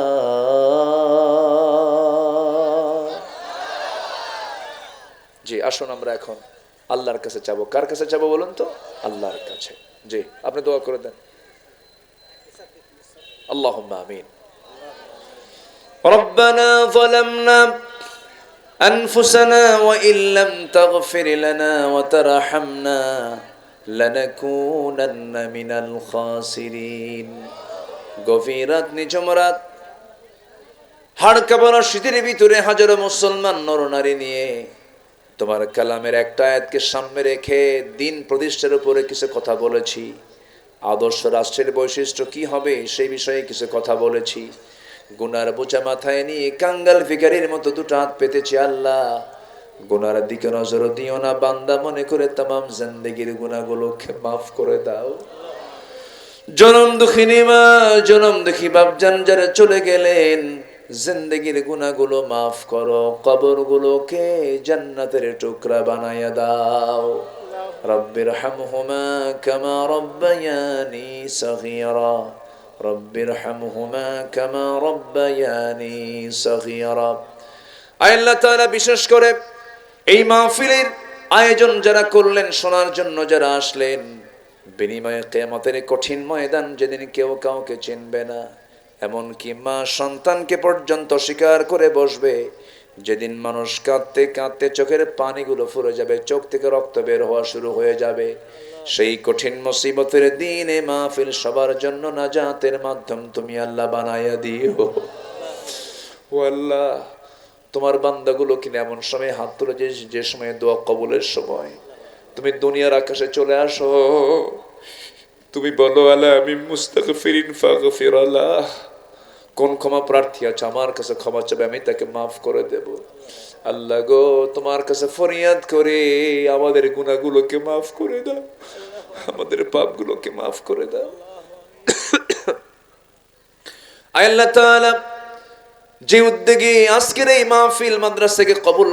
জি, আসুন আমরা এখন আল্লাহর কাছে চাবো। কার কাছে চাবো বলুন তো? আল্লাহর কাছে। জি, আপনি দোয়া করে দেন। আল্লাহুম্মা আমিন। রব্বানা যালামনা আনফুসানা ওয়া ইল্লাম তাগফির লানা ওয়া তারহামনা লানাকুনান্না মিনাল খাসিরিন। গভীর রাত, নিঝুম রাত, হাড় কাঁপানো শীতের ভিতরে হাজারো মুসলমান নরনারী নিয়ে তোমার কালামের একটা আয়াতকে সামনে রেখে দিন প্রতিষ্ঠার উপরে কিছু কথা বলেছি। আদর্শ রাষ্ট্রের বৈশিষ্ট্য কি হবে সেই বিষয়ে কিছু কথা বলেছি। গুনার বোঝা মাথায় নিয়ে কাঙ্গাল ভিখারির মতো দুটো হাত পেতেছি। আল্লাহ, গুনার দিকে নজর দিও না, বান্দা মনে করে তামাম জিন্দেগির গুনাহগুলোকে মাফ করে দাও। জনম দুঃখিনী মা, জনম দুঃখী বাপজান যারা চলে গেলেন, জিন্দেগির গুনাহগুলো মাফ করো, কবরগুলোকে জান্নাতের টুকরা বানায়া দাও। রব্বির হামহুমা কামা রব্বায়ানি সগীরা, রব্বির হামহুমা কামা রব্বায়ানি সগীরা। আল্লাহ তাআলা বিশেষ করে এই মাহফিলের আয়োজন যারা করলেন, শোনার জন্য যারা আসলেন, বিনিময়ে কিয়ামতের কঠিন ময়দান যেদিন কেউ কাউকে চিনবে না, এমনকি মা সন্তানকে পর্যন্ত স্বীকার করে বসবে, যেদিন মানুষ কাঁদতে কাঁদতে চোখের পানিগুলো ফুরে যাবে, চোখ থেকে রক্ত বের হওয়া শুরু হয়ে যাবে, সেই কঠিন মুসিবতের দিনে মাহফিল সবার জন্য নাজাতের মাধ্যম তুমি আল্লাহ বানায়া দিও। ও আল্লাহ, তোমার বান্দাগুলো কিনা এমন সময় হাত তুলে, যে সময় দোয়া কবুলের সময়, তুমি দুনিয়ার আকাশে চলে আসো, তুমি বলো আলা আমি মুস্তাগফিরিন ফাগফির আলাহ, কোন ক্ষমা প্রার্থী আছে আমার কাছে ক্ষমা চাবে, আমি তাকে মাফ করে দেব। আল্লাহ গো, তোমার কাছে ফরিয়াদ করে আমাদের গুনাহগুলোকে মাফ করে দাও, আমাদের পাপগুলোকে মাফ করে দাও। আল্লাহ তাআলা যে উদ্যোগে আজকের এই মাহফিল মাদ্রাসাকে কবুল